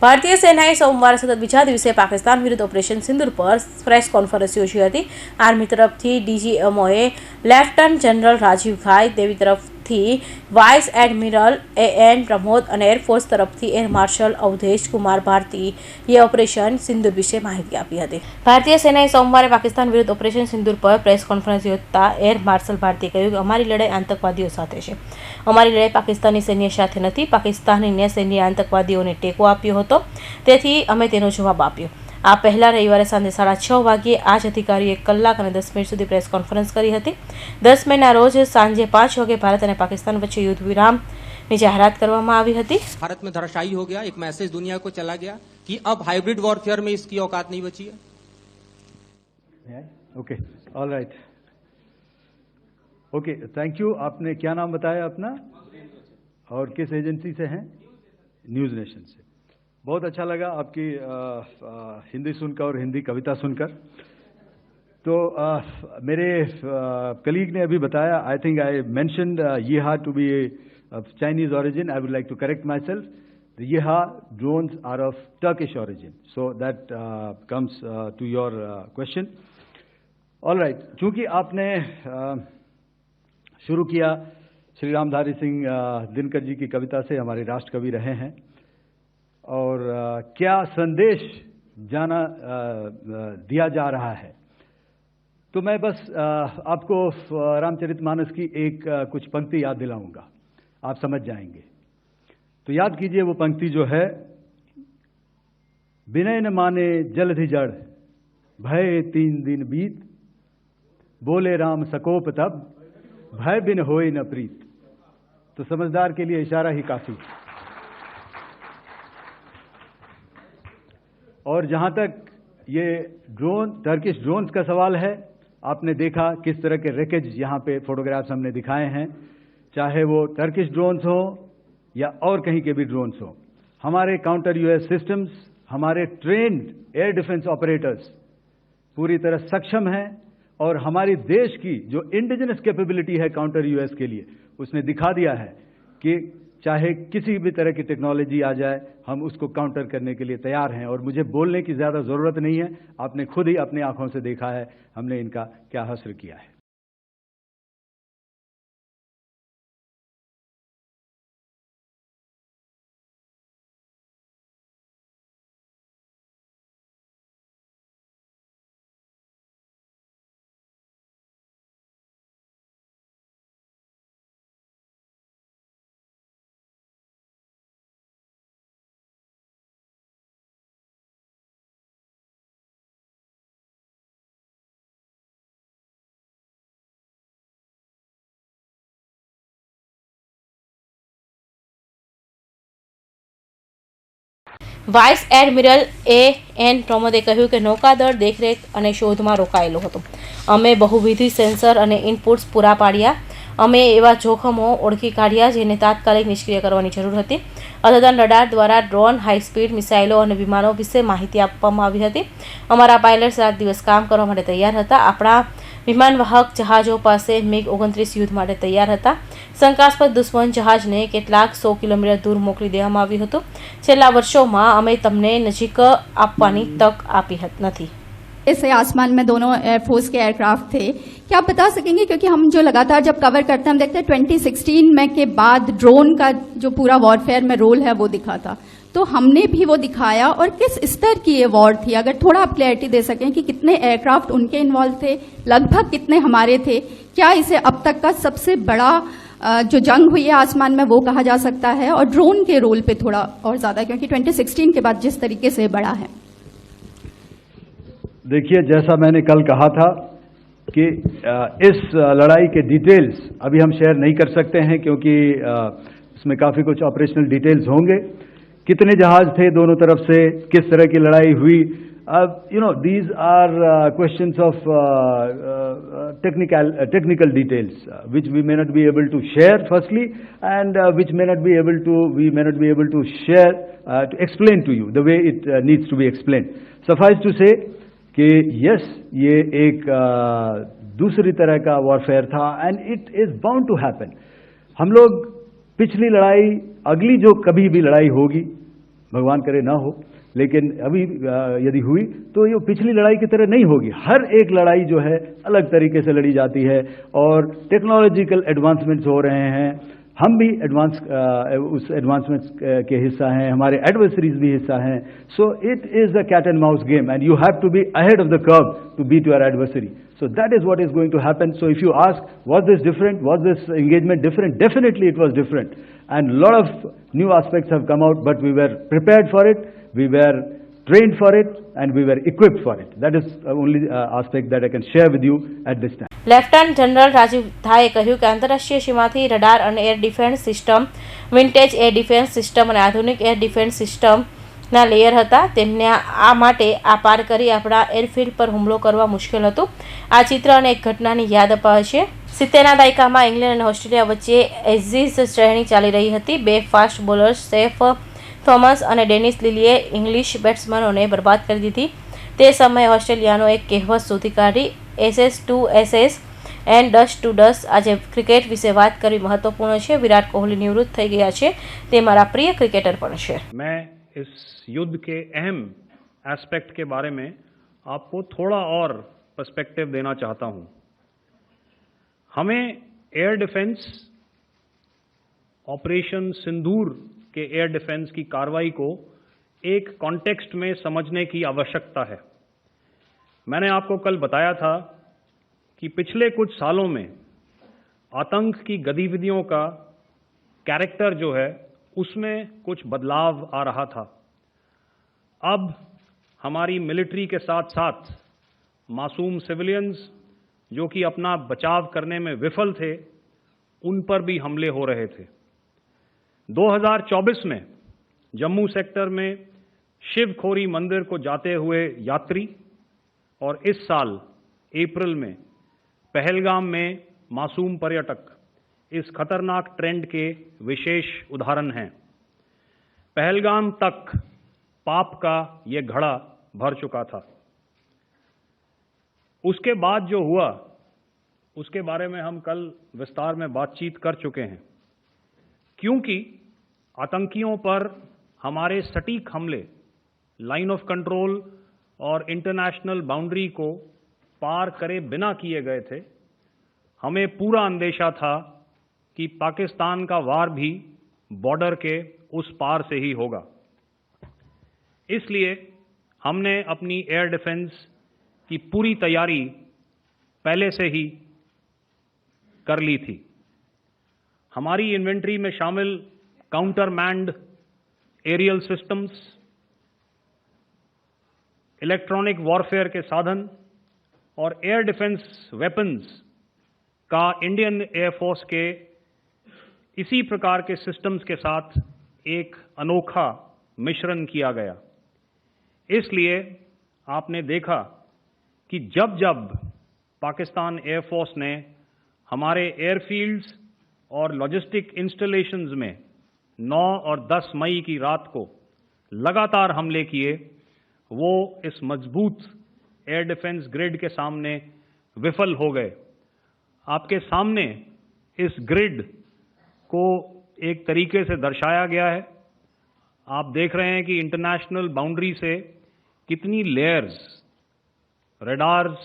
ભારતીય સેનાએ સોમવારે સતત બીજા દિવસે પાકિસ્તાન વિરુદ્ધ ઓપરેશન સિંદૂર પર પ્રેસ કોન્ફરન્સ યોજી હતી। આર્મી તરફથી ડીજીએમઓએ લેફ્ટનન્ટ જનરલ રાજીવ ઘાઈ, દેવી તરફથી વાઇસ એડમિરલ એએન પ્રમોદ અને એરફોર્સ તરફથી એર માર્શલ અવધેશ કુમાર ભારતીએ ઓપરેશન સિંદૂર વિશે માહિતી આપી હતી। ભારતીય સેનાએ સોમવારે પાકિસ્તાન વિરુદ્ધ ઓપરેશન સિંદૂર પર પ્રેસ કોન્ફરન્સ યોજતા એર માર્શલ ભારતીએ કહ્યું કે અમારી લડાઈ આતંકવાદીઓ સાથે છે। અમારી લડાઈ પાકિસ્તાની સૈન્ય સાથે નથી। પાકિસ્તાની સૈન્યએ આતંકવાદીઓને ટેકો આપ્યો હતો, તેથી અમે તેનો જવાબ આપ્યો। આ પહેલા રવિવારે સાંજે 6:30 વાગ્યે આ જ અધિકારીએ 1 કલાક અને 10 મિનિટ સુધી પ્રેસ કોન્ફરન્સ કરી હતી। 10 મેના રોજ સાંજે 5 વાગે ભારત અને पाकिस्तान वच्चे युद्ध विराम ની જાહેરાત કરવામાં આવી હતી। भारत में धराशायी हो गया, एक मैसेज दुनिया को चला गया कि अब हाइब्रिड वॉरफेयर में इसकी औकात नहीं बची है। Okay, all right, okay, thank you. आपने क्या नाम बताया अपना और किस एजेंसी से हैं? न्यूज़ नेशन से। बहुत अच्छा लगा आपकी हिंदी सुनकर और हिंदी कविता सुनकर। तो मेरे कलीग ने अभी बताया, I think I mentioned Yiha to be of Chinese origin. I would like to correct myself. The Yeha drones are of Turkish origin. So that comes to your question. All right. चूंकि आपने शुरू किया श्री रामधारी सिंह दिनकर जी की कविता से, हमारे राष्ट्र कवि रहे हैं, और क्या संदेश दिया जा रहा है, तो मैं बस आपको रामचरितमानस की एक कुछ पंक्ति याद दिलाऊंगा, आप समझ जाएंगे। तो याद कीजिए वो पंक्ति जो है, विनय न माने जलधि जड़, भय 3 दिन बीत, बोले राम सकोप तब, भय बिन होए न प्रीत। तो समझदार के लिए इशारा ही काफी। और जहां तक ये टर्किश ड्रोन्स का सवाल है, आपने देखा किस तरह के रैकेज यहां पे फोटोग्राफ्स हमने दिखाए हैं, चाहे वो टर्किश ड्रोन्स हो या और कहीं के भी ड्रोन्स हो। हमारे काउंटर यूएस सिस्टम्स, हमारे ट्रेन्ड एयर डिफेंस ऑपरेटर्स पूरी तरह सक्षम हैं, और हमारी देश की जो इंडिजिनस कैपेबिलिटी है काउंटर यूएस के लिए, उसने दिखा दिया है कि चाहे किसी भी तरह की टेक्नोलॉजी आ जाए, हम उसको काउंटर करने के लिए तैयार हैं। और मुझे बोलने की ज़्यादा ज़रूरत नहीं है, आपने खुद ही अपनी आंखों से देखा है हमने इनका क्या हश्र किया है। વાઇસ એડમિરલ એએન પ્રમોદે કહ્યું કે નૌકાદળ દેખરેખ અને શોધમાં રોકાયેલો હતો। અમે બહુવિધ સેન્સર અને ઇનપુટ્સ પૂરા પાડ્યા। અમે એવા જોખમો ઓળખી કાઢ્યા જેને તાત્કાલિક નિષ્ક્રિય કરવાની જરૂર હતી। અદ્યતન રડાર દ્વારા ડ્રોન, હાઈ સ્પીડ મિસાઇલો અને વિમાનો વિશે માહિતી આપવામાં આવી હતી। અમારા પાયલટ્સ રાત દિવસ કામ કરવા માટે તૈયાર હતા। આપણા વિમાનવાહક જહાજો પાસે MiG-29 યુદ્ધ માટે તૈયાર હતા। શંકાસ્પદ દુશ્મન જહાજને કેટલાક 100 કિલોમીટર દૂર મોકલી દેવામાં આવ્યું હતું। છેલ્લા વર્ષોમાં અમે તમને નજીક આપવાની તક આપી નથી। ऐसे आसमान में दोनों एयरफोर्स के एयरक्राफ्ट थे। क्या आप बता सकेंगे, क्योंकि हम जो लगातार जब कवर करते हैं हम देखते हैं 2016 में के बाद ड्रोन का जो पूरा वॉरफेयर में रोल है वो दिखा था, तो हमने भी वो दिखाया, और किस स्तर की ये वॉर थी, अगर थोड़ा आप क्लैरिटी दे सकें कि कितने एयरक्राफ्ट उनके इन्वॉल्व थे, लगभग कितने हमारे थे, क्या इसे अब तक का सबसे बड़ा जो जंग हुई है आसमान में वो कहा जा सकता है, और ड्रोन के रोल पे थोड़ा और ज्यादा, क्योंकि 2016 के बाद जिस तरीके से बढ़ा है। देखिए, जैसा मैंने कल कहा था कि इस लड़ाई के डिटेल्स अभी हम शेयर नहीं कर सकते हैं, क्योंकि इसमें काफ़ी कुछ ऑपरेशनल डिटेल्स होंगे। कितने जहाज थे दोनों तरफ से, किस तरह की लड़ाई हुई, these are questions of technical details which we may not be able to share firstly, and which we may not be able to share to explain to you the way it needs to be explained. Suffice to say कि yes, ये एक दूसरी तरह का warfare था, and it is bound to happen. हम लोग पिछली लड़ाई, अगली जो कभी भी लड़ाई होगी, भगवान करे ना हो, लेकिन अभी यदि हुई तो ये पिछली लड़ाई की तरह नहीं होगी। हर एक लड़ाई जो है अलग तरीके से लड़ी जाती है और टेक्नोलॉजिकल एडवांसमेंट्स हो रहे हैं। हम भी उस एडवांसमेंट्स के हिस्सा हैं, हमारे एडवर्सरीज भी हिस्सा हैं। So it is a cat and mouse game and you have to be ahead of the curve to beat your adversary. So that is what is going to happen. So if you ask, was this different? Was this engagement different? Definitely it was different. And a lot of new aspects have come out, but we were prepared for it, we were trained for it, and we were equipped for it. That is the only aspect that I can share with you at this time. Lieutenant general Rajiv ધાએ કહ્યું કે આંતરરાષ્ટ્રીય સીમાથી radar અને air defence system, vintage air defence system અને આધુનિક air defence સિસ્ટમના layer હતા. તેમને આ માટે આ પાર કરી આપણા એરફિલ્ડ પર હુમલો કરવા મુશ્કેલ હતું. આ ચિત્ર અને એક ઘટનાની યાદ અપાવે છે. 70ના દાયકામાં ઇંગ્લેન્ડ અને ઓસ્ટ્રેલિયા વચ્ચે એઝીઝ શ્રેણી ચાલી રહી હતી. બે ફાસ્ટ બોલર્સ સેફ થોમસ અને ડેનિસ લિલીએ ઇંગ્લિશ બેટ્સમેનોને બરબાદ કરી દીધી. તે સમયે ઓસ્ટ્રેલિયાનો એક કહેવત શોધી કાઢી, SS to SS and dust to dust. આજે ક્રિકેટ વિશે વાત કરવી મહત્વપૂર્ણ છે. વિરાટ કોહલી નિવૃત્ત થઈ ગયા છે. તે મારા પ્રિય ક્રિકેટર પણ છે. मैं इस युद्ध के अहम एस्पेक्ट के बारे में आपको थोड़ा और पर्सपेक्टिव देना चाहता हूं. हमें एयर डिफेंस ऑपरेशन सिंदूर के एयर डिफेंस की कार्रवाई को एक कॉन्टेक्स्ट में समझने की आवश्यकता है. मैंने आपको कल बताया था कि पिछले कुछ सालों में आतंक की गतिविधियों का कैरेक्टर जो है उसमें कुछ बदलाव आ रहा था. अब हमारी मिलिट्री के साथ साथ मासूम सिविलियंस जो कि अपना बचाव करने में विफल थे, उन पर भी हमले हो रहे थे. 2024 में जम्मू सेक्टर में शिवखोरी मंदिर को जाते हुए यात्री और इस साल अप्रैल में पहलगाम में मासूम पर्यटक इस खतरनाक ट्रेंड के विशेष उदाहरण हैं. पहलगाम तक पाप का ये घड़ा भर चुका था. उसके बाद जो हुआ उसके बारे में हम कल विस्तार में बातचीत कर चुके हैं. क्योंकि आतंकियों पर हमारे सटीक हमले लाइन ऑफ कंट्रोल और इंटरनेशनल बाउंड्री को पार करे बिना किए गए थे, हमें पूरा अंदेशा था कि पाकिस्तान का वार भी बॉर्डर के उस पार से ही होगा. इसलिए हमने अपनी एयर डिफेंस की पूरी तैयारी पहले से ही कर ली थी. हमारी इन्वेंट्री में शामिल counter manned aerial systems, electronic warfare के साधन और एयर डिफेंस वेपन्स का इंडियन एयरफोर्स के इसी प्रकार के सिस्टम्स के साथ एक अनोखा मिश्रण किया गया. इसलिए आपने देखा कि जब जब पाकिस्तान एयरफोर्स ने हमारे एयरफील्ड्स और लॉजिस्टिक इंस्टॉलेशंस में 9 और 10 मई की रात को लगातार हमले किए, वो इस मजबूत एयर डिफेंस ग्रिड के सामने विफल हो गए. आपके सामने इस ग्रिड को एक तरीके से दर्शाया गया है. आप देख रहे हैं कि इंटरनेशनल बाउंड्री से कितनी layers, radars,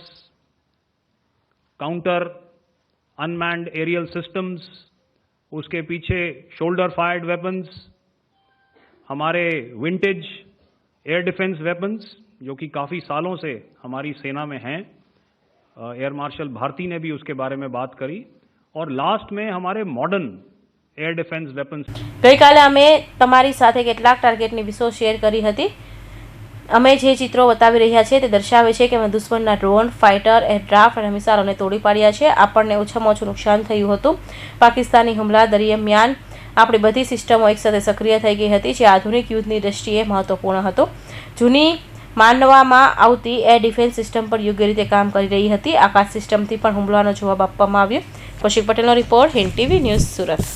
counter unmanned aerial systems, उसके पीछे शोल्डर फायर्ड वेपन्स, हमारे विंटेज एयर डिफेंस वेपन्स जो कि काफ़ी सालों से हमारी सेना में हैं. एयर मार्शल भारती ने भी उसके बारे में बात करी. और लास्ट में हमारे मॉडर्न એર ડિફેન્સ વેપન્સ. ગઈકાલે અમે તમારી સાથે કેટલાક ટાર્ગેટની વિશેષ શેર કરી હતી. અમે જે ચિત્રો બતાવી રહ્યા છીએ તે દર્શાવે છે કે અમે દુશ્મનના ડ્રોન, ફાઇટર, એરક્રાફ્ટ અને મિસાઇલોને તોડી પાડ્યા છે. આપણને ઓછામાં ઓછું નુકસાન થયું હતું. પાકિસ્તાની હુમલા દરમિયાન આપણી બધી સિસ્ટમો એકસાથે સક્રિય થઈ ગઈ હતી, જે આધુનિક યુદ્ધની દ્રષ્ટિએ મહત્વપૂર્ણ હતો. જૂની માનવામાં આવતી એર ડિફેન્સ સિસ્ટમ પર યોગ્ય રીતે કામ કરી રહી હતી. આકાશ સિસ્ટમથી પણ હુમલાનો જવાબ આપવામાં આવ્યો. કૌશિક પટેલનો report, Hind TV news, Surat.